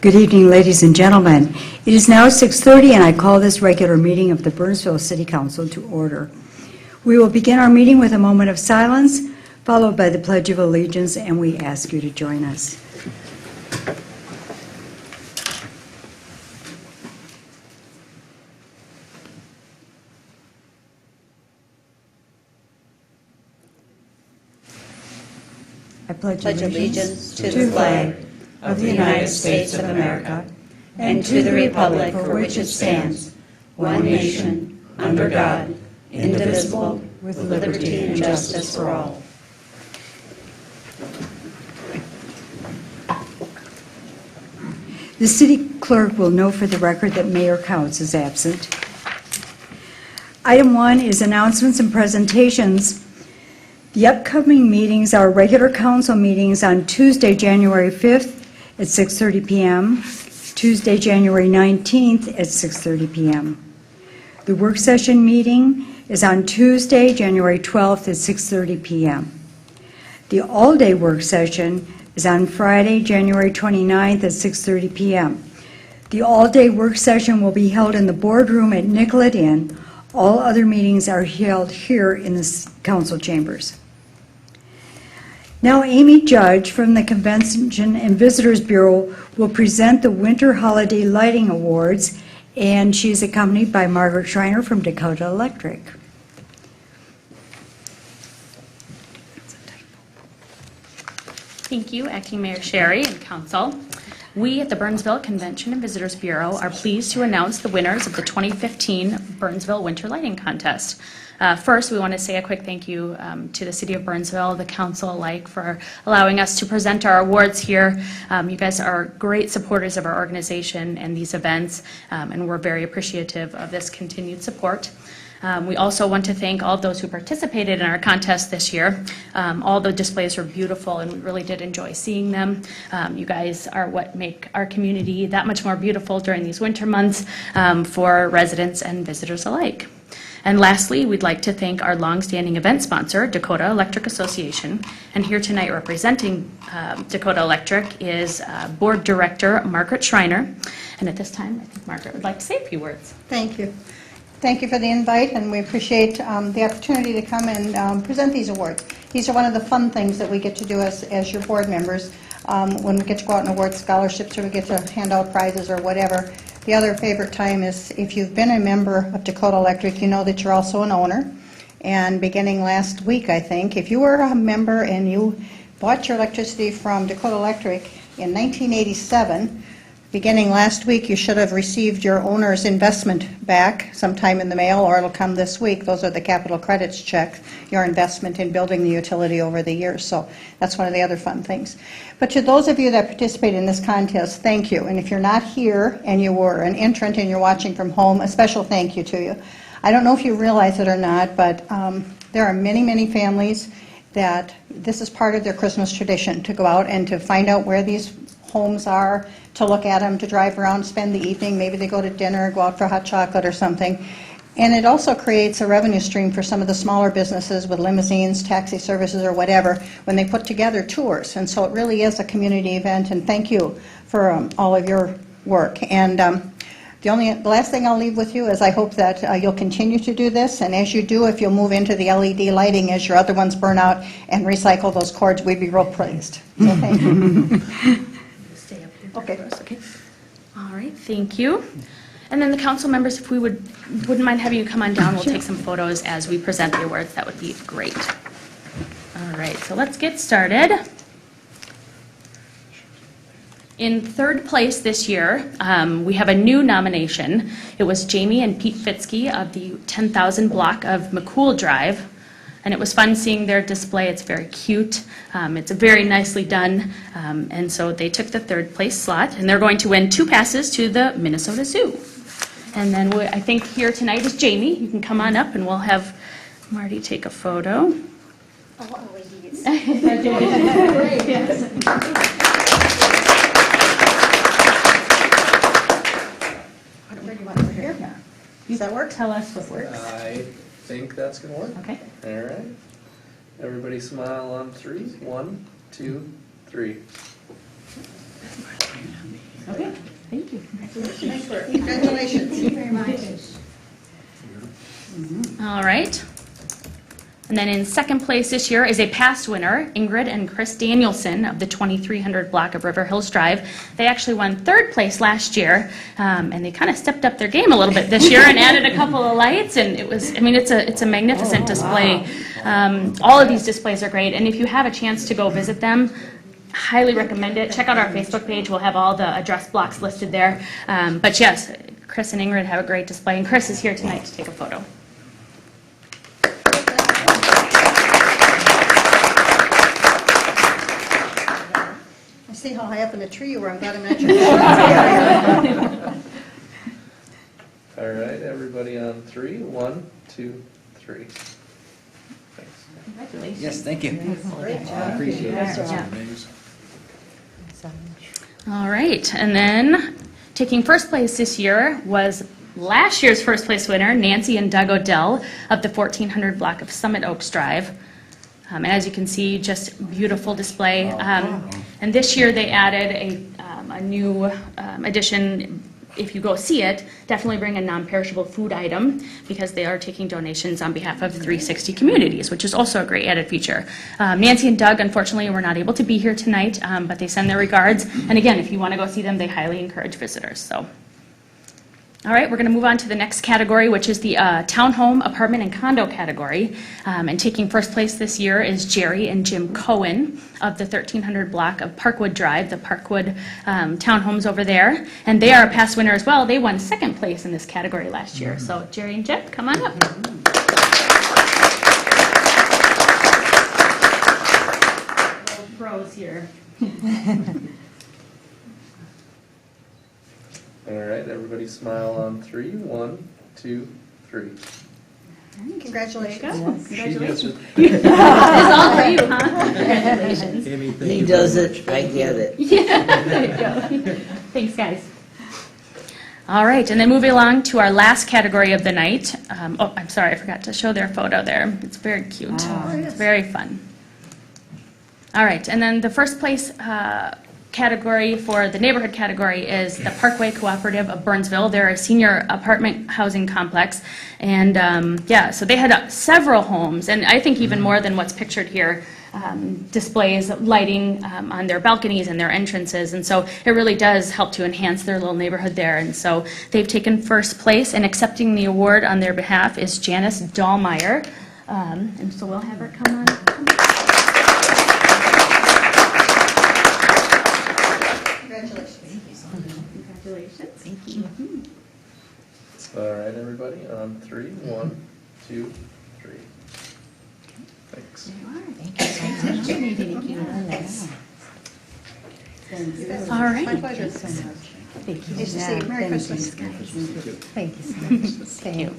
Good evening, ladies and gentlemen. It is now 6:30, and I call this regular meeting of the Burnsville City Council to order. We will begin our meeting with a moment of silence, followed by the Pledge of Allegiance, and we ask you to join us. I pledge allegiance to the flag of the United States of America and to the republic for which it stands, one nation, under God, indivisible, with liberty and justice for all. The city clerk will note for the record that Mayor Counts is absent. Item 1 is announcements and presentations. The upcoming meetings are regular council meetings on Tuesday, January 5th at 6:30 p.m., Tuesday, January 19th at 6:30 p.m. The work session meeting is on Tuesday, January 12th at 6:30 p.m. The all-day work session is on Friday, January 29th at 6:30 p.m. The all-day work session will be held in the boardroom at Nicollet Inn. All other meetings are held here in the council chambers. Now, Amy Judge from the Convention and Visitors Bureau will present the Winter Holiday Lighting Awards, and she is accompanied by Margaret Schreiner from Dakota Electric. Thank you, Acting Mayor Sherry and Council. We at the Burnsville Convention and Visitors Bureau are pleased to announce the winners of the 2015 Burnsville Winter Lighting Contest. First, we want to say a quick thank you to the City of Burnsville, the Council alike, for allowing us to present our awards here. You guys are great supporters of our organization and these events, and we're very appreciative of this continued support. We also want to thank all of those who participated in our contest this year. All the displays were beautiful, and we really did enjoy seeing them. You guys are what make our community that much more beautiful during these winter months for residents and visitors alike. And lastly, we'd like to thank our longstanding event sponsor, Dakota Electric Association. And here tonight representing Dakota Electric is Board Director Margaret Schreiner. And at this time, I think Margaret would like to say a few words. Thank you. Thank you for the invite, and we appreciate the opportunity to come and present these awards. These are one of the fun things that we get to do as your board members when we get to go out and award scholarships or we get to hand out prizes or whatever. The other favorite time is if you've been a member of Dakota Electric, you know that you're also an owner. And beginning last week, I think, if you were a member and you bought your electricity from Dakota Electric in 1987, beginning last week, you should have received your owner's investment back sometime in the mail, or it'll come this week. Those are the capital credits check, your investment in building the utility over the years. So that's one of the other fun things. But to those of you that participated in this contest, thank you. And if you're not here and you were an entrant and you're watching from home, a special thank you to you. I don't know if you realize it or not, but there are many, many families that this is part of their Christmas tradition, to go out and to find out where these homes are, to look at them, to drive around, spend the evening. Maybe they go to dinner, go out for hot chocolate or something. And it also creates a revenue stream for some of the smaller businesses with limousines, taxi services, or whatever, when they put together tours. And so it really is a community event, and thank you for all of your work. And the last thing I'll leave with you is I hope that you'll continue to do this, and as you do, if you'll move into the LED lighting as your other ones burn out and recycle those cords, we'd be real pleased. So thank you. Okay. Okay. All right. Thank you. And then the council members, if we wouldn't mind having you come on down, we'll take some photos as we present the awards. That would be great. All right. So let's get started. In third place this year, we have a new nomination. It was Jamie and Pete Fitzke of the 10,000 block of McCool Drive. And it was fun seeing their display. It's very cute. It's very nicely done. And so they took the third place slot, and they're going to win 2 passes to the Minnesota Zoo. And then I think here tonight is Jamie. You can come on up, and we'll have Marty take a photo. Oh, ladies. Where do you want it? Here? Yeah. Does that work? Tell us what works. I think that's going to work. Okay. All right. Everybody smile on 3. 1, 2, 3. Okay, thank you. Congratulations. All right. And then in second place this year is a past winner, Ingrid and Chris Danielson of the 2300 block of River Hills Drive. They actually won third place last year, and they kind of stepped up their game a little bit this year and added a couple of lights, and it's a magnificent display. All of these displays are great, and if you have a chance to go visit them, highly recommend it. Check out our Facebook page. We'll have all the address blocks listed there. But yes, Chris and Ingrid have a great display, and Chris is here tonight to take a photo. I see how high up in the tree you were. I'm glad I met you. All right, everybody on three. 1, 2, 3. Thanks. Congratulations. Yes, thank you. Great job. Appreciate it. Yeah. All right, and then taking first place this year was last year's first place winner, Nancy and Doug Odell of the 1400 block of Summit Oaks Drive. And as you can see, just beautiful display. And this year they added a new addition. If you go see it, definitely bring a non-perishable food item because they are taking donations on behalf of 360 communities, which is also a great added feature. Nancy and Doug, unfortunately, were not able to be here tonight, but they send their regards. And again, if you want to go see them, they highly encourage visitors. So. All right, we're going to move on to the next category, which is the townhome, apartment, and condo category. And taking first place this year is Jerry and Jim Cohen of the 1300 block of Parkwood Drive, the Parkwood townhomes over there. And they are a past winner as well. They won second place in this category last year. So Jerry and Jim, come on up. Little pros here. All right, everybody smile on 3. 1, 2, 3. Congratulations. Congratulations. It's all for you, huh? Congratulations. He does it, I get it. Yeah, there you go. Thanks, guys. All right, and then moving along to our last category of the night. Oh, I'm sorry, I forgot to show their photo there. It's very cute. It's very fun. All right, and then the first place category for the neighborhood category is the Parkway Cooperative of Burnsville. They're a senior apartment housing complex. And yeah, so they had several homes, and I think even more than what's pictured here, displays lighting on their balconies and their entrances. And so it really does help to enhance their little neighborhood there. And so they've taken first place, and accepting the award on their behalf is Janice Dahlmeyer. And so we'll have her come on. Congratulations. Thank you. All right, everybody on 3. 1, 2, 3. Thanks. All right. My pleasure. Nice to see you. Merry Christmas. Thank you so much. Thank you.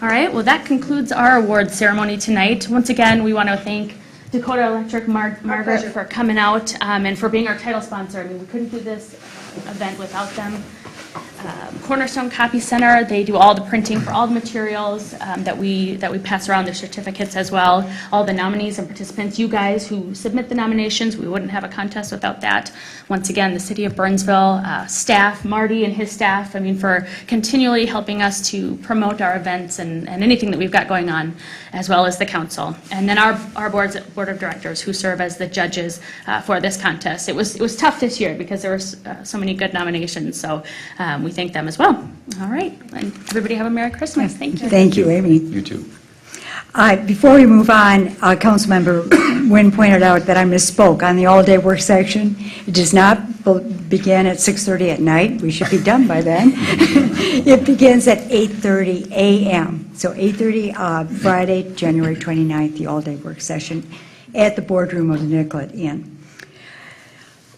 All right, well, that concludes our awards ceremony tonight. Once again, we want to thank Dakota Electric, Margaret, for coming out and for being our title sponsor. I mean, we couldn't do this event without them. Cornerstone Copy Center, they do all the printing for all the materials that we pass around, their certificates as well. All the nominees and participants, you guys who submit the nominations, we wouldn't have a contest without that. Once again, the City of Burnsville, staff, Marty and his staff, I mean, for continually helping us to promote our events and anything that we've got going on, as well as the council. And then our board of directors who serve as the judges for this contest. It was tough this year because there were so many good nominations, so we thank them as well. All right, and everybody have a Merry Christmas. Thank you. Thank you, Amy. You too. Before we move on, Councilmember Nguyen pointed out that I misspoke on the all-day work section. It does not begin at 6:30 at night. We should be done by then. It begins at 8:30 a.m. So 8:30 Friday, January 29th, the all-day work session at the boardroom of the Nicollet Inn.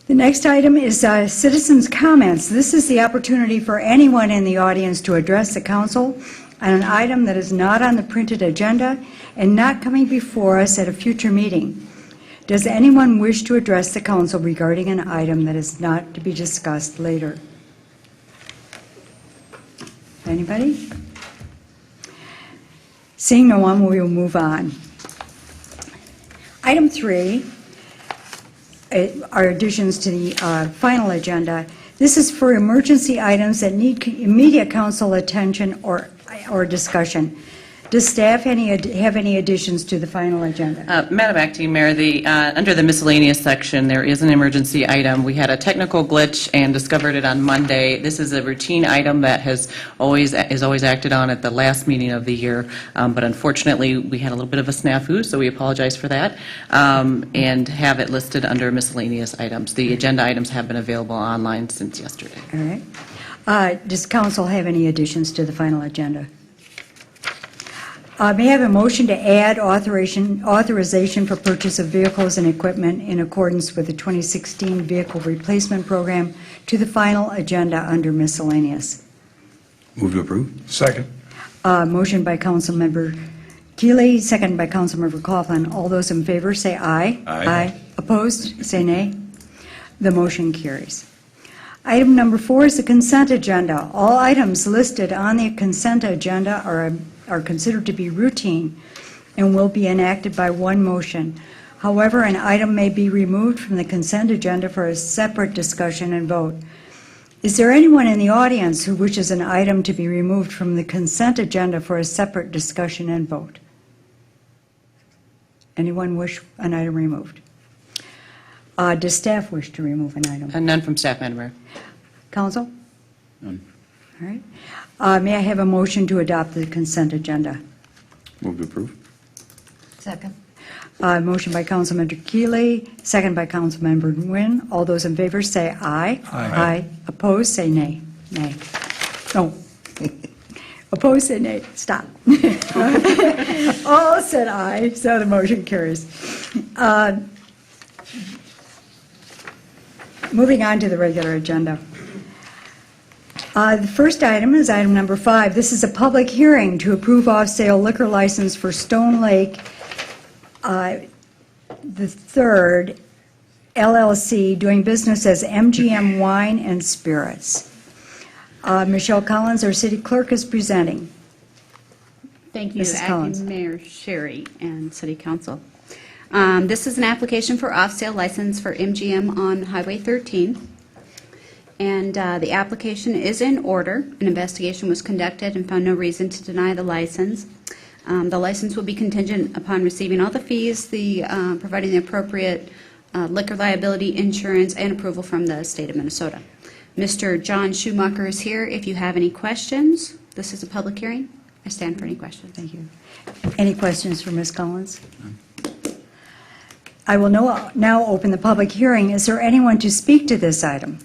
The next item is citizens' comments. This is the opportunity for anyone in the audience to address the council on an item that is not on the printed agenda and not coming before us at a future meeting. Does anyone wish to address the council regarding an item that is not to be discussed later? Anybody? Seeing no one, we will move on. Item 3. are additions to the final agenda. This is for emergency items that need immediate council attention or discussion. Does staff have any additions to the final agenda? Madam Acting Mayor, under the miscellaneous section, there is an emergency item. We had a technical glitch and discovered it on Monday. This is a routine item that is always acted on at the last meeting of the year, but unfortunately, we had a little bit of a snafu, so we apologize for that, and have it listed under miscellaneous items. The agenda items have been available online since yesterday. All right. Does council have any additions to the final agenda? May I have a motion to add authorization for purchase of vehicles and equipment in accordance with the 2016 Vehicle Replacement Program to the final agenda under miscellaneous? Move to approve. Second. Motion by Councilmember Keeley, second by Councilmember Coughlin. All those in favor say aye. Aye. Opposed, say nay. The motion carries. Item number 4 is the consent agenda. All items listed on the consent agenda are considered to be routine and will be enacted by one motion. However, an item may be removed from the consent agenda for a separate discussion and vote. Is there anyone in the audience who wishes an item to be removed from the consent agenda for a separate discussion and vote? Anyone wish an item removed? Does staff wish to remove an item? And none from staff, Madam Mayor. Council? None. All right. May I have a motion to adopt the consent agenda? Move to approve. Second. Motion by Councilmember Keeley, second by Councilmember Nguyen. All those in favor say aye. Aye. Opposed, say nay. Nay. No. Opposed, say nay. Stop. All said aye, so the motion carries. Moving on to the regular agenda. The first item is item number 5. This is a public hearing to approve off-sale liquor license for Stone Lake the Third LLC, doing business as MGM Wine and Spirits. Michelle Collins, our city clerk, is presenting. Thank you, Mrs. Collins. Acting Mayor Sherry and City Council. This is an application for off-sale license for MGM on Highway 13. And the application is in order. An investigation was conducted and found no reason to deny the license. The license will be contingent upon receiving all the fees, providing the appropriate liquor liability insurance and approval from the state of Minnesota. Mr. John Schumacher is here if you have any questions. This is a public hearing. I stand for any questions. Thank you. Any questions for Ms. Collins? I will now open the public hearing. Is there anyone to speak to this item?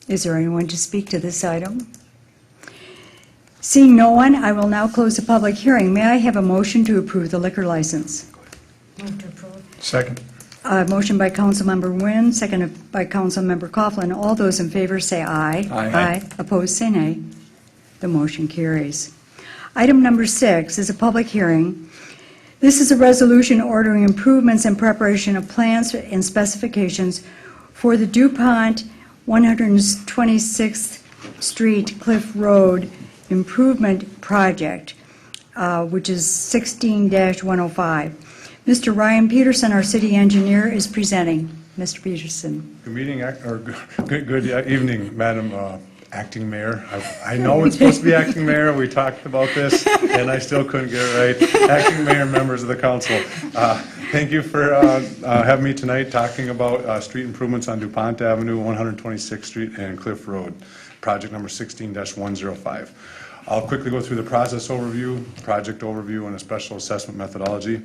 Is there anyone to speak to this item? Seeing no one, I will now close the public hearing. May I have a motion to approve the liquor license? Move to approve. Second. Motion by Councilmember Nguyen, seconded by Councilmember Coughlin. All those in favor say aye. Aye. Opposed, say nay. The motion carries. Item number 6 is a public hearing. This is a resolution ordering improvements and preparation of plans and specifications for the DuPont 126th Street Cliff Road Improvement Project, which is 16-105. Mr. Ryan Peterson, our city engineer, is presenting. Mr. Peterson. Good meeting, or good evening, Madam Acting Mayor. I know it's supposed to be Acting Mayor. We talked about this, and I still couldn't get it right. Acting Mayor, members of the council, thank you for having me tonight talking about street improvements on DuPont Avenue, 126th Street, and Cliff Road, project number 16-105. I'll quickly go through the process overview, project overview, and a special assessment methodology.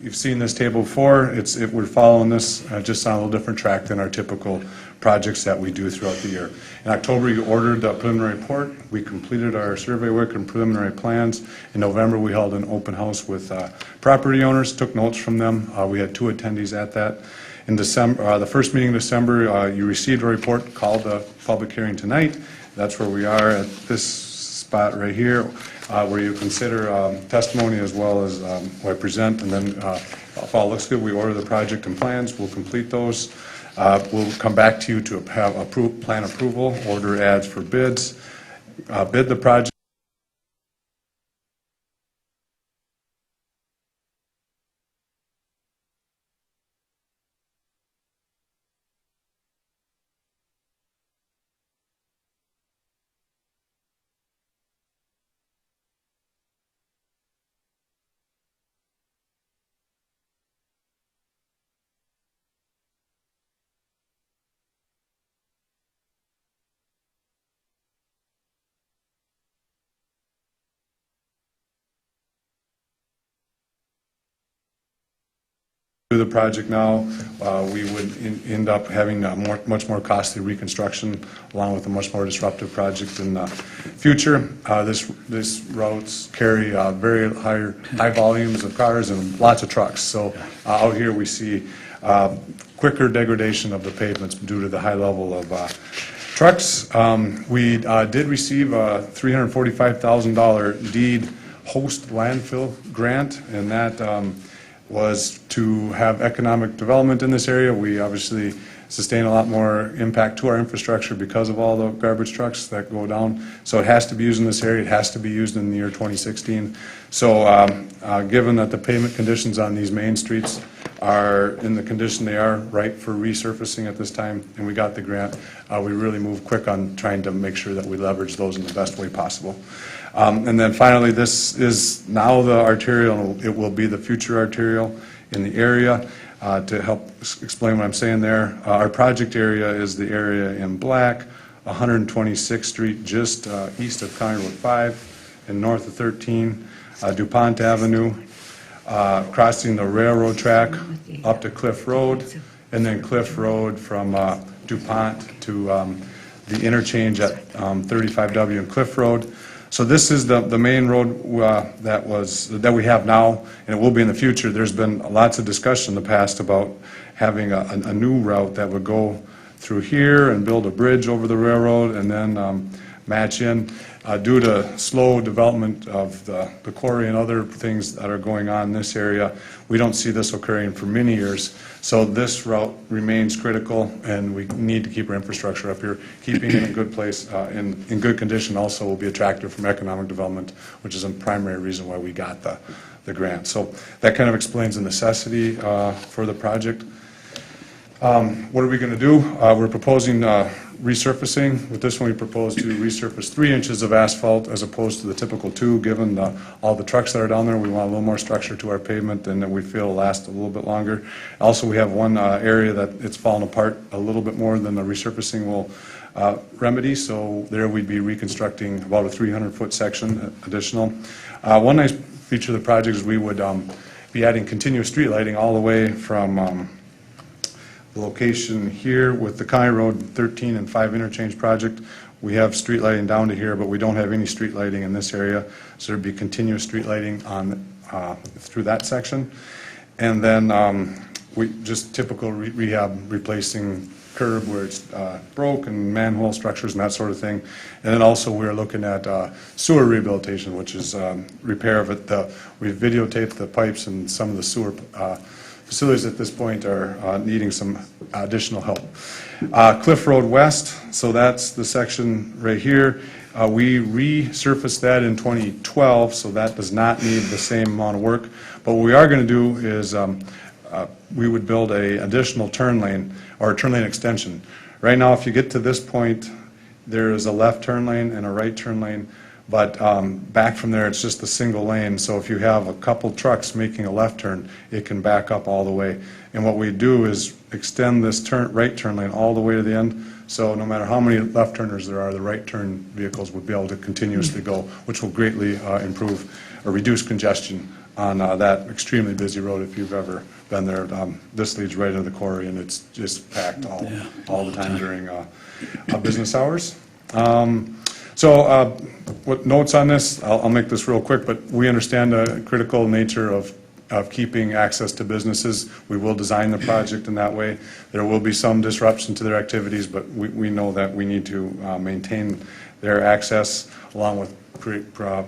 You've seen this table before. We're following this just on a little different track than our typical projects that we do throughout the year. In October, you ordered the preliminary report. We completed our survey work and preliminary plans. In November, we held an open house with property owners, took notes from them. We had 2 attendees at that. In December, the first meeting in December, you received a report, called the public hearing tonight. That's where we are at this spot right here, where you consider testimony as well as what I present, and then if all looks good, we order the project and plans. We'll complete those. We'll come back to you to have plan approval, order ads for bids, bid the project. the project now, we would end up having a much more costly reconstruction, along with a much more disruptive project in the future. This routes carry very high volumes of cars and lots of trucks. So out here, we see quicker degradation of the pavements due to the high level of trucks. We did receive a $345,000 deed host landfill grant, and that was to have economic development in this area. We obviously sustain a lot more impact to our infrastructure because of all the garbage trucks that go down. So it has to be used in this area. It has to be used in the year 2016. So given that the pavement conditions on these main streets are in the condition they are, right for resurfacing at this time, and we got the grant, we really moved quick on trying to make sure that we leverage those in the best way possible. And then finally, this is now the arterial, and it will be the future arterial in the area. To help explain what I'm saying there, our project area is the area in black, 126th Street, just east of County Road 5 and north of 13, DuPont Avenue, crossing the railroad track up to Cliff Road, and then Cliff Road from DuPont to the interchange at 35W and Cliff Road. So this is the main road that we have now, and it will be in the future. There's been lots of discussion in the past about having a new route that would go through here and build a bridge over the railroad and then match in. Due to slow development of the quarry and other things that are going on in this area, we don't see this occurring for many years. So this route remains critical, and we need to keep our infrastructure up here. Keeping it in a good place, in good condition also will be attractive from economic development, which is a primary reason why we got the grant. So that kind of explains the necessity for the project. What are we going to do? We're proposing resurfacing. With this one, we propose to resurface 3 inches of asphalt as opposed to the typical 2. Given all the trucks that are down there, we want a little more structure to our pavement, and that we feel will last a little bit longer. Also, we have one area that it's fallen apart a little bit more than the resurfacing will remedy, so there we'd be reconstructing about a 300-foot section additional. One nice feature of the project is we would be adding continuous street lighting all the way from location here with the County Road 13 and 5 interchange project. We have street lighting down to here, but we don't have any street lighting in this area, so there'd be continuous street lighting on through that section. And then we just typical rehab, replacing curb where it's broke and manhole structures and that sort of thing. And then also we're looking at sewer rehabilitation, which is repair of it. We've videotaped the pipes, and some of the sewer facilities at this point are needing some additional help. Cliff Road West, so that's the section right here. We resurfaced that in 2012, so that does not need the same amount of work. But what we are going to do is we would build an additional turn lane, or a turn lane extension. Right now, if you get to this point, there is a left turn lane and a right turn lane. But back from there, it's just a single lane. So if you have a couple trucks making a left turn, it can back up all the way. And what we do is extend this right turn lane all the way to the end. So no matter how many left turners there are, the right turn vehicles would be able to continuously go, which will greatly improve or reduce congestion on that extremely busy road if you've ever been there. This leads right into the quarry, and it's just packed all the time during business hours. So what notes on this, I'll make this real quick, but we understand the critical nature of keeping access to businesses. We will design the project in that way. There will be some disruption to their activities, but we know that we need to maintain their access along with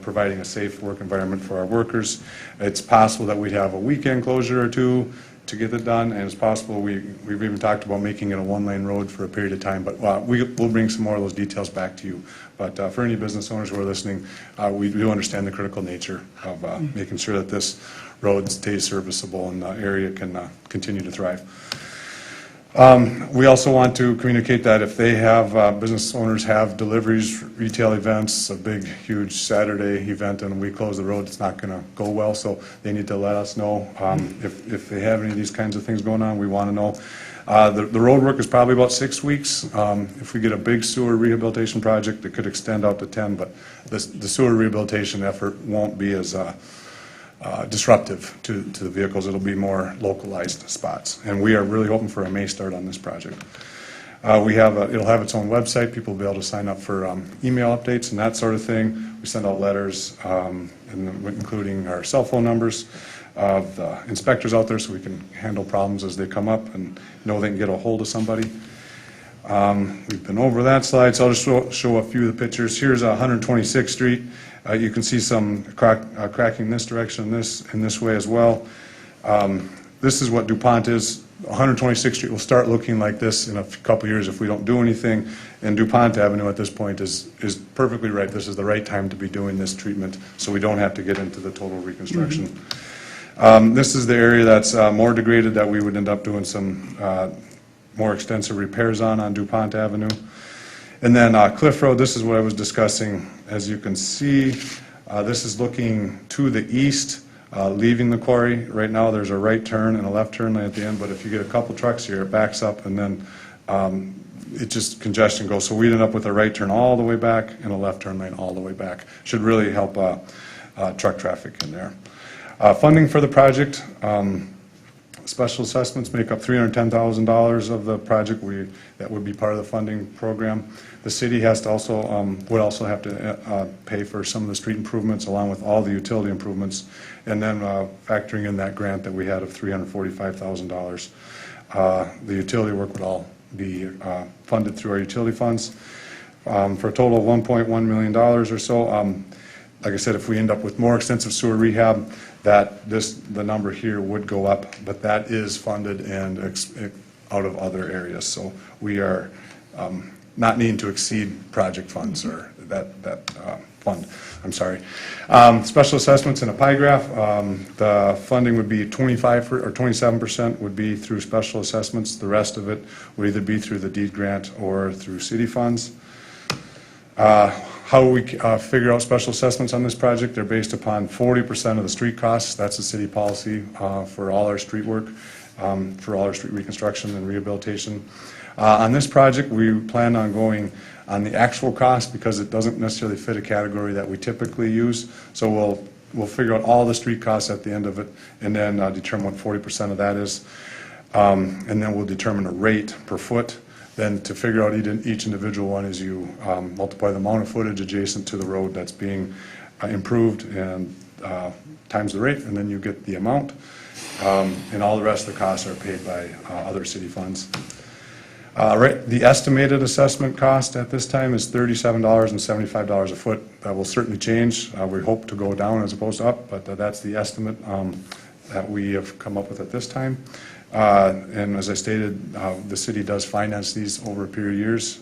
providing a safe work environment for our workers. It's possible that we'd have a weekend closure or two to get it done, and it's possible we've even talked about making it a one-lane road for a period of time, but we'll bring some more of those details back to you. But for any business owners who are listening, we do understand the critical nature of making sure that this road stays serviceable and the area can continue to thrive. We also want to communicate that if they have, business owners have deliveries, retail events, a big, huge Saturday event, and we close the road, it's not going to go well, so they need to let us know. If they have any of these kinds of things going on, we want to know. The road work is probably about 6 weeks. If we get a big sewer rehabilitation project, it could extend out to 10, but the sewer rehabilitation effort won't be as disruptive to the vehicles. It'll be more localized spots. And we are really hoping for a May start on this project. It'll have its own website. People will be able to sign up for email updates and that sort of thing. We send out letters, including our cell phone numbers of the inspectors out there so we can handle problems as they come up and know they can get a hold of somebody. We've been over that slide, so I'll just show a few of the pictures. Here's 126th Street. You can see some cracking in this direction, in this way as well. This is what DuPont is. 126th Street will start looking like this in a couple years if we don't do anything. And DuPont Avenue at this point is perfectly right. This is the right time to be doing this treatment, so we don't have to get into the total reconstruction. This is the area that's more degraded that we would end up doing some more extensive repairs on DuPont Avenue. And then Cliff Road, this is what I was discussing. As you can see, this is looking to the east, leaving the quarry. Right now, there's a right turn and a left turn lane at the end, but if you get a couple trucks here, it backs up, and then it just congestion goes. So we'd end up with a right turn all the way back and a left turn lane all the way back. Should really help truck traffic in there. Funding for the project, special assessments make up $310,000 of the project. That would be part of the funding program. The city has to would also have to pay for some of the street improvements along with all the utility improvements, and then factoring in that grant that we had of $345,000. The utility work would all be funded through our utility funds for a total of $1.1 million or so. Like I said, if we end up with more extensive sewer rehab, the number here would go up, but that is funded and out of other areas. So we are not needing to exceed project funds or that fund. I'm sorry. Special assessments in a pie graph. The funding would be 25 or 27% would be through special assessments. The rest of it would either be through the deed grant or through city funds. How we figure out special assessments on this project, they're based upon 40% of the street costs. That's the city policy for all our street work, for all our street reconstruction and rehabilitation. On this project, we plan on going on the actual cost because it doesn't necessarily fit a category that we typically use. So we'll figure out all the street costs at the end of it and then determine what 40% of that is. And then we'll determine a rate per foot. Then to figure out each individual one is you multiply the amount of footage adjacent to the road that's being improved and times the rate, and then you get the amount. And all the rest of the costs are paid by other city funds. The estimated assessment cost at this time is $37.75 a foot. That will certainly change. We hope to go down as opposed to up, but that's the estimate that we have come up with at this time. And as I stated, the city does finance these over a period of years,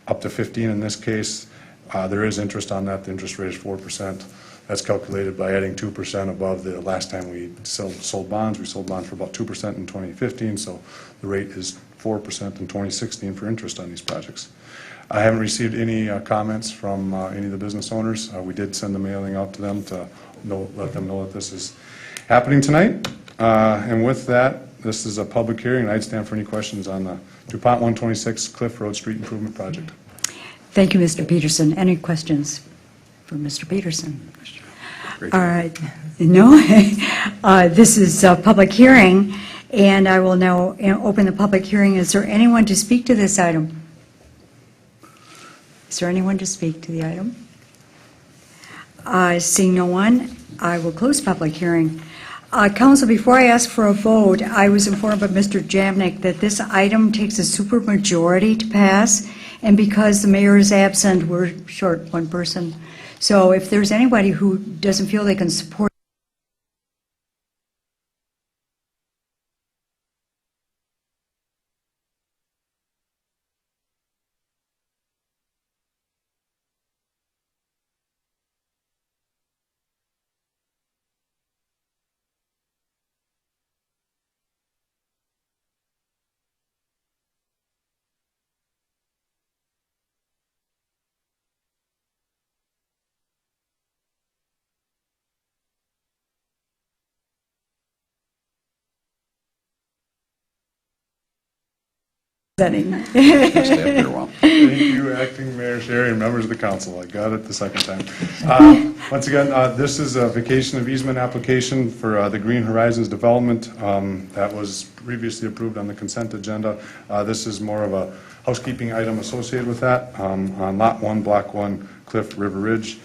up to 15 in this case. There is interest on that. The interest rate is 4%. That's calculated by adding 2% above the last time we sold bonds. We sold bonds for about 2% in 2015, so the rate is 4% in 2016 for interest on these projects. I haven't received any comments from any of the business owners. We did send the mailing out to them to let them know that this is happening tonight. And with that, this is a public hearing, and I'd stand for any questions on the DuPont 126 Cliff Road Street Improvement Project. Thank you, Mr. Peterson. Any questions for Mr. Peterson? All right. No, this is a public hearing, and I will now open the public hearing. Is there anyone to speak to this item? Is there anyone to speak to the item? Seeing no one, I will close public hearing. Council, before I ask for a vote, I was informed by Mr. Jamnik that this item takes a supermajority to pass, and because the mayor is absent, we're short one person. So if there's anybody who doesn't feel they can support presenting. Stay up there a while. Thank you, Acting Mayor Sherry and members of the council. I got it the second time. Once again, this is a vacation of easement application for the Green Horizons development that was previously approved on the consent agenda. This is more of a housekeeping item associated with that on Lot 1, Block 1, Cliff River Ridge.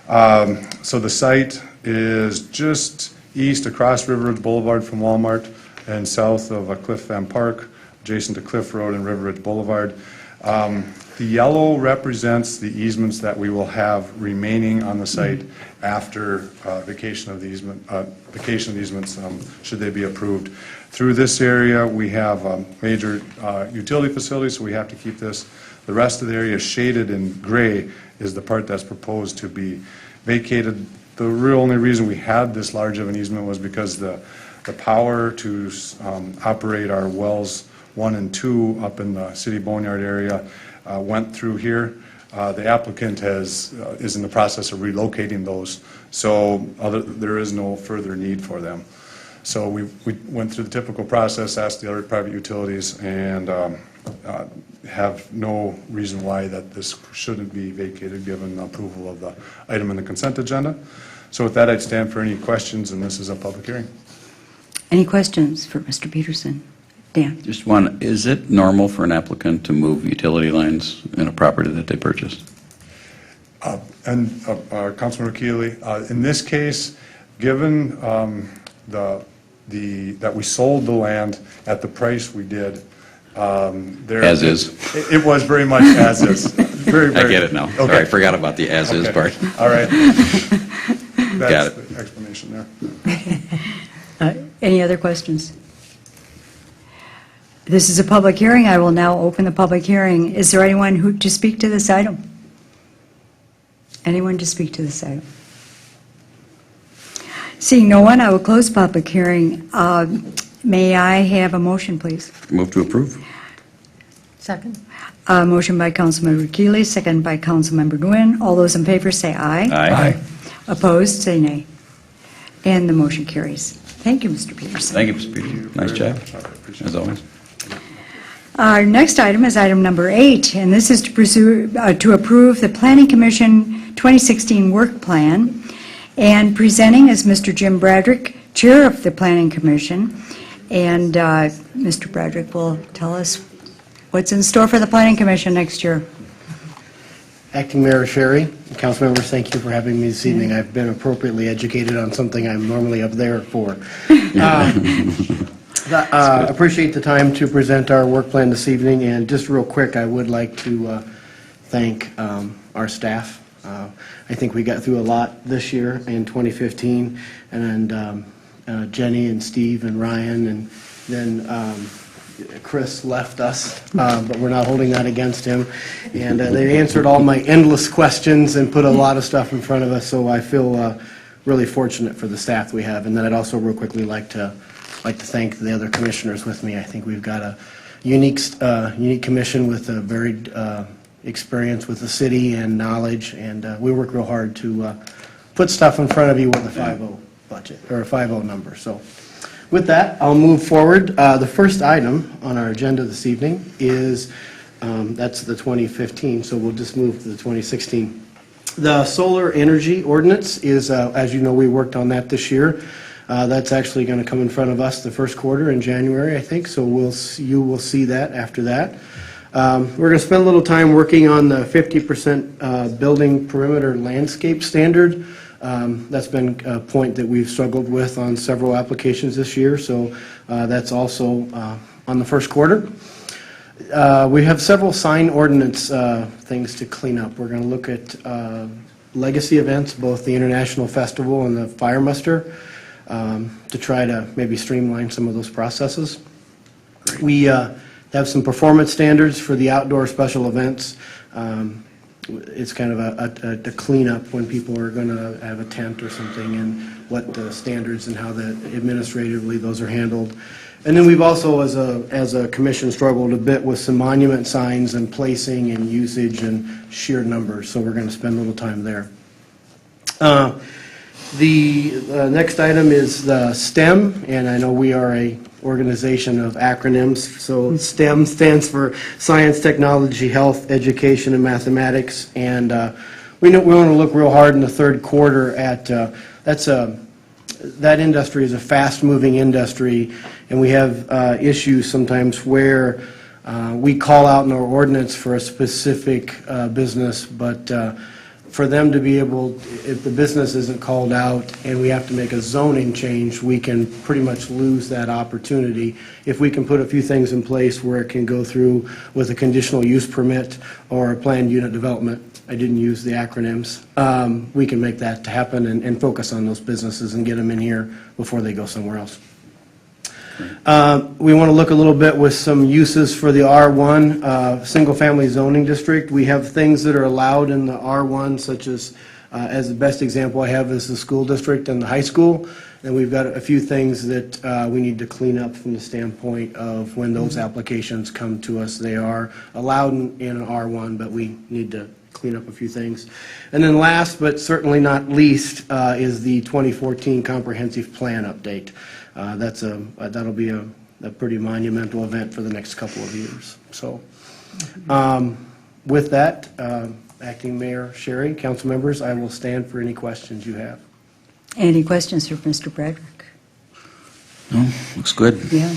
So the site is just east across River Ridge Boulevard from Walmart and south of Cliff Van Park, adjacent to Cliff Road and River Ridge Boulevard. The yellow represents the easements that we will have remaining on the site after vacation of the easements, should they be approved. Through this area, we have major utility facilities, so we have to keep this. The rest of the area shaded in gray is the part that's proposed to be vacated. The real only reason we had this large of an easement was because the power to operate our wells 1 and 2 up in the city boneyard area went through here. The applicant is in the process of relocating those, so there is no further need for them. So we went through the typical process, asked the other private utilities, and have no reason why that this shouldn't be vacated given approval of the item in the consent agenda. So with that, I'd stand for any questions, and this is a public hearing. Any questions for Mr. Peterson? Dan? Just one, is it normal for an applicant to move utility lines in a property that they purchased? Councilmember Keeley, in this case, given that we sold the land at the price we did, As is? It was very much as is. Very, I get it now. Okay. Sorry, I forgot about the as-is Okay. part. All right. Got That's it. the explanation there. Any other questions? This is a public hearing. I will now open the public hearing. Is there anyone to speak to this item? Anyone to speak to this item? Seeing no one, I will close public hearing. May I have a motion, please? Move to approve? Second. Motion by Councilmember Keeley, second by Councilmember Nguyen. All those in favor say aye. Aye. Opposed, say nay. And the motion carries. Thank you, Mr. Peterson. Thank you, Mr. Peterson. Nice job, as always. Our next item is item number 8, and this is to approve the Planning Commission 2016 Work Plan. And presenting is Mr. Jim Bradrick, Chair of the Planning Commission. And Mr. Bradrick will tell us what's in store for the Planning Commission next year. Acting Mayor Sherry, council members, thank you for having me this evening. I've been appropriately educated on something I'm normally up there for. Appreciate the time to present our work plan this evening, and just real quick, I would like to thank our staff. I think we got through a lot this year in 2015, and Jenny and Steve and Ryan, and then Chris left us, but we're not holding that against him. And they answered all my endless questions and put a lot of stuff in front of us, so I feel really fortunate for the staff we have. And then I'd also real quickly like to thank the other commissioners with me. I think we've got a unique commission with a varied experience with the city and knowledge, and we work real hard to put stuff in front of you with a 5-0 budget, or a 5-0 number. So with that, I'll move forward. The first item on our agenda this evening is, that's the 2015, so we'll just move to the 2016. The solar energy ordinance is, as you know, we worked on that this year. That's actually going to come in front of us the first quarter in January, I think, so you will see that after that. We're going to spend a little time working on the 50% building perimeter landscape standard. That's been a point that we've struggled with on several applications this year, so that's also on the first quarter. We have several sign ordinance things to clean up. We're going to look at legacy events, both the International Festival and the Fire Muster, to try to maybe streamline some of those processes. Great. We have some performance standards for the outdoor special events. It's kind of a cleanup when people are going to have a tent or something, and what the standards and how administratively those are handled. And then we've also, as a commission, struggled a bit with some monument signs and placing and usage and sheer numbers, so we're going to spend a little time there. The next item is the STEM, and I know we are a organization of acronyms, so STEM stands for Science, Technology, Health, Education, and Mathematics, and we want to look real hard in the third quarter at, that industry is a fast-moving industry, and we have issues sometimes where we call out in our ordinance for a specific business, but for them to be able, if the business isn't called out and we have to make a zoning change, we can pretty much lose that opportunity. If we can put a few things in place where it can go through with a conditional use permit or a planned unit development, I didn't use the acronyms, we can make that happen and focus on those businesses and get them in here before they go somewhere else. We want to look a little bit with some uses for the R1 single-family zoning district. We have things that are allowed in the R1, such as the best example I have is the school district and the high school. And we've got a few things that we need to clean up from the standpoint of when those applications come to us. They are allowed in an R1, but we need to clean up a few things. And then last, but certainly not least, is the 2014 comprehensive plan update. That'll be a pretty monumental event for the next couple of years. So with that, Acting Mayor Sherry, council members, I will stand for any questions you have. Any questions for Mr. Bradrick? No, looks good. Yeah.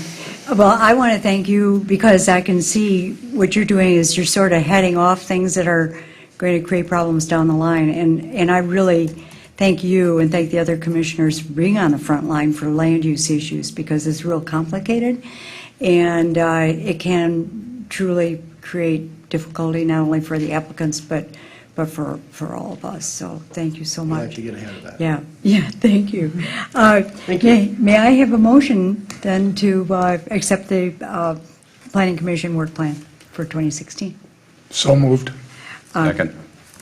Well, I want to thank you because I can see what you're doing is you're sort of heading off things that are going to create problems down the line. And I really thank you and thank the other commissioners for being on the front line for land use issues because it's real complicated and it can truly create difficulty not only for the applicants but for all of us. So thank you so much. Glad to get ahead of that. Yeah, thank you. Thank you. May I have a motion then to accept the Planning Commission work plan for 2016? So moved. Second.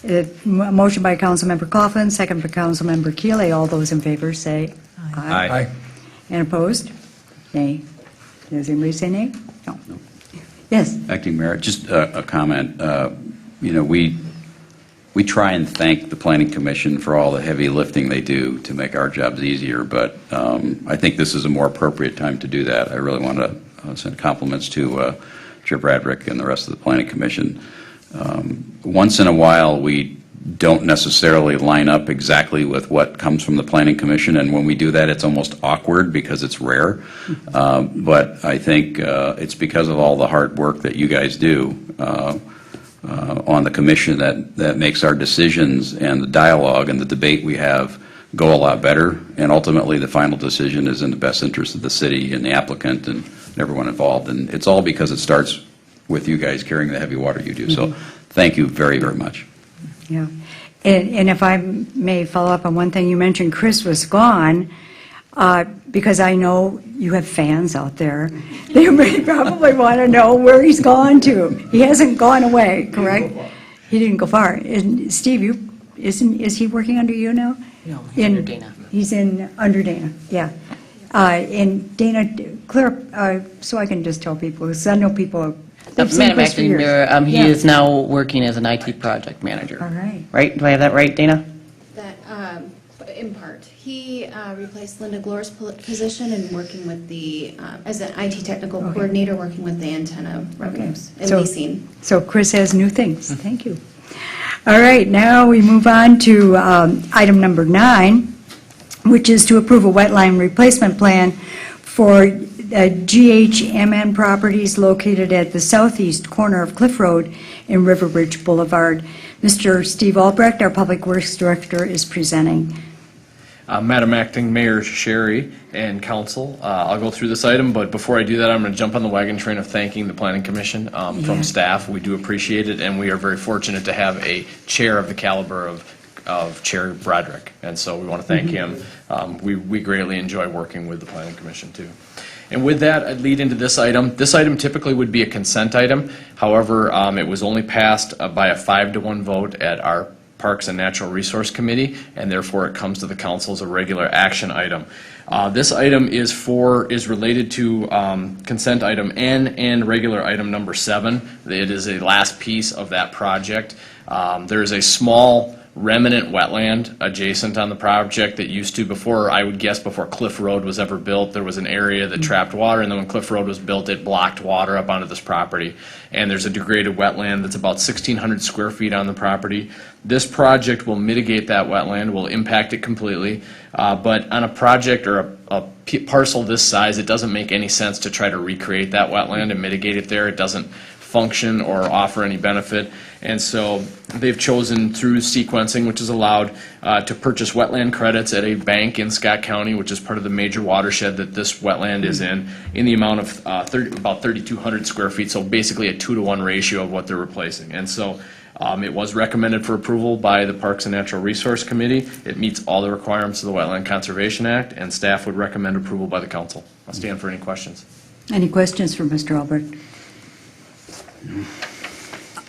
A motion by Councilmember Coughlin, second by Councilmember Keeley. All those in favor say aye. Aye. And opposed? Nay. Does anybody say nay? No. Yes. Acting Mayor, just a comment. We try and thank the Planning Commission for all the heavy lifting they do to make our jobs easier, but I think this is a more appropriate time to do that. I really want to send compliments to Chair Bradrick and the rest of the Planning Commission. Once in a while, we don't necessarily line up exactly with what comes from the Planning Commission, and when we do that, it's almost awkward because it's rare. But I think it's because of all the hard work that you guys do on the commission that makes our decisions and the dialogue and the debate we have go a lot better, and ultimately the final decision is in the best interest of the city and the applicant and everyone involved, and it's all because it starts with you guys carrying the heavy water you do. So thank you very, very much. Yeah. And if I may follow up on one thing, you mentioned Chris was gone, because I know you have fans out there. They may probably want to know where he's gone to. He hasn't gone away, correct? He didn't go far. And Steve, is he working under you now? No, he's under Dana. He's under Dana, yeah. And Dana, clear up, so I can just tell people, because I know people. they've seen Madam Chris for Acting years. Mayor, he Yeah. is now working as an IT project manager. All right. Right? Do I have that right, Dana? That, in part, he replaced Linda Glor's position and working with the, as an IT technical coordinator, working with the antenna revenues and So- leasing. So Chris has new things. Thank you. All right, now we move on to item number 9, which is to approve a wetline replacement plan for GHMN properties located at the southeast corner of Cliff Road and River Ridge Boulevard. Mr. Steve Albrecht, our Public Works Director, is presenting. Madam Acting Mayor Sherry and Council, I'll go through this item, but before I do that, I'm going to jump on the wagon train of thanking the Planning Commission from staff. We do appreciate it, and we are very fortunate to have a chair of the caliber of Chair Bradrick, and so we want to thank him. We greatly enjoy working with the Planning Commission, too. And with that, I'd lead into this item. This item typically would be a consent item. However, it was only passed by a 5-to-1 vote at our Parks and Natural Resource Committee, and therefore it comes to the council as a regular action item. This item is related to consent item N and regular item number 7. It is a last piece of that project. There is a small remnant wetland adjacent on the project that used to, before, I would guess, before Cliff Road was ever built, there was an area that trapped water, and then when Cliff Road was built, it blocked water up onto this property. And there's a degraded wetland that's about 1,600 square feet on the property. This project will mitigate that wetland, will impact it completely, but on a project or a parcel this size, it doesn't make any sense to try to recreate that wetland and mitigate it there. It doesn't function or offer any benefit. And so they've chosen through sequencing, which is allowed, to purchase wetland credits at a bank in Scott County, which is part of the major watershed that this wetland is in the amount of about 3,200 square feet, so basically a 2-to-1 ratio of what they're replacing. And so it was recommended for approval by the Parks and Natural Resource Committee. It meets all the requirements of the Wetland Conservation Act, and staff would recommend approval by the council. I'll stand for any questions. Any questions for Mr. Albrecht?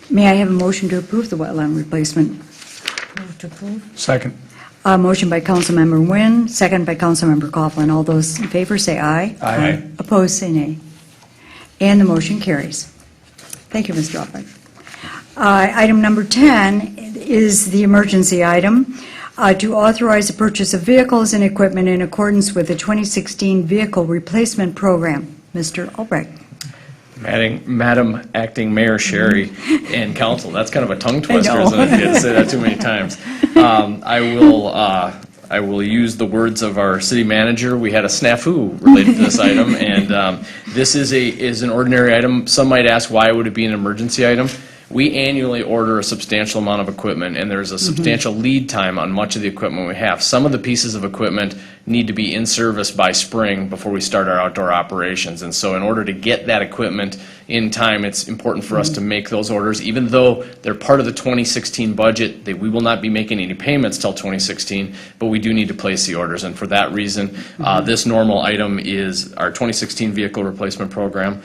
May I have a motion to approve the wetland replacement? Move to approve. Second. Motion by Councilmember Nguyen, second by Councilmember Coughlin. All those in favor say aye. Aye. Opposed, say nay. And the motion carries. Thank you, Mr. Albrecht. Item number 10 is the emergency item, to authorize the purchase of vehicles and equipment in accordance with the 2016 Vehicle Replacement Program. Mr. Albrecht. Madam Acting Mayor Sherry and Council, that's kind of a tongue twister, isn't it? You had to say that too many times. I will use the words of our city manager. We had a snafu related to this item, and this is an ordinary item. Some might ask, why would it be an emergency item? We annually order a substantial amount of equipment, and there's a substantial lead time on much of the equipment we have. Some of the pieces of equipment need to be in service by spring before we start our outdoor operations. And so in order to get that equipment in time, it's important for us to make those orders. Even though they're part of the 2016 budget, we will not be making any payments till 2016, but we do need to place the orders. And for that reason, this normal item is our 2016 Vehicle Replacement Program.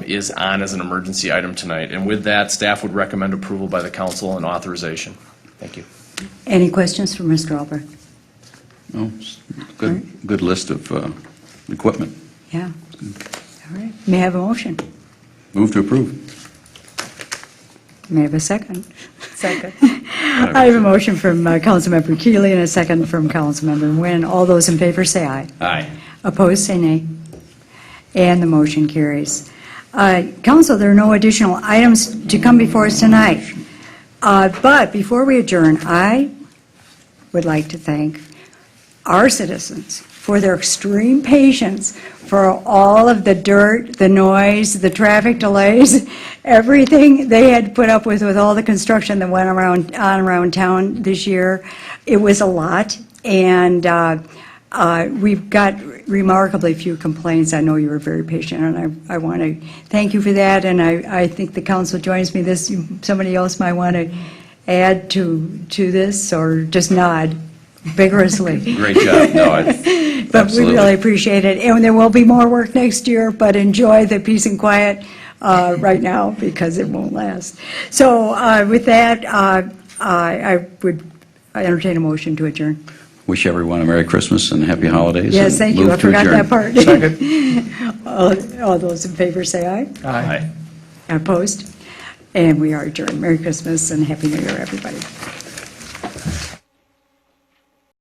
Is on as an emergency item tonight. And with that, staff would recommend approval by the council and authorization. Thank you. Any questions for Mr. Albrecht? No, good list of equipment. Yeah. All right. May I have a motion? Move to approve. May I have a second? Second. I have a motion from Councilmember Keeley and a second from Councilmember Nguyen. All those in favor say aye. Aye. Opposed, say nay. And the motion carries. Council, there are no additional items to come before us tonight. But before we adjourn, I would like to thank our citizens for their extreme patience for all of the dirt, the noise, the traffic delays, everything they had to put up with all the construction that went around town this year. It was a lot, and we've got remarkably few complaints. I know you were very patient, and I want to thank you for that, and I think the council joins me. Somebody else might want to add to this, or just nod vigorously. Great job. No, But absolutely. we really appreciate it, and there will be more work next year, but enjoy the peace and quiet right now, because it won't last. So with that, I would entertain a motion to adjourn. Wish everyone a Merry Christmas and Happy Holidays. Yes, and thank you. move I to forgot adjourn. that part. Second. All those in favor say aye. Aye. Opposed? And we are adjourned. Merry Christmas and Happy New Year, everybody.